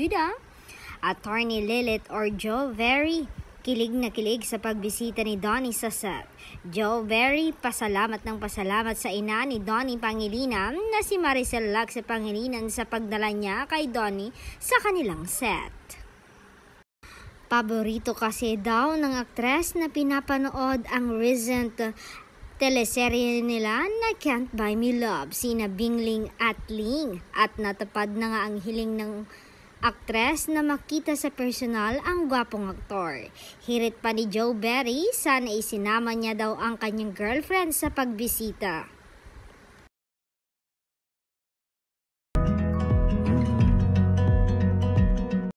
bida. Attorney Lilith or Joe Very, kilig na kilig sa pagbisita ni Donnie sa set. Joe Very, pasalamat ng pasalamat sa ina ni Donnie Pangilinan na si Maricel Lacse Pangilinan sa pagdala niya kay Donnie sa kanilang set. Paborito kasi daw ng aktres na pinapanood ang recent teleserye nila na Can't Buy Me Love, sina Bingling at Ling, at natupad na nga ang hiling ng aktres na makita sa personal ang gwapong aktor. Hirit pa ni Joe Very, sana isinama niya daw ang kanyang girlfriend sa pagbisita.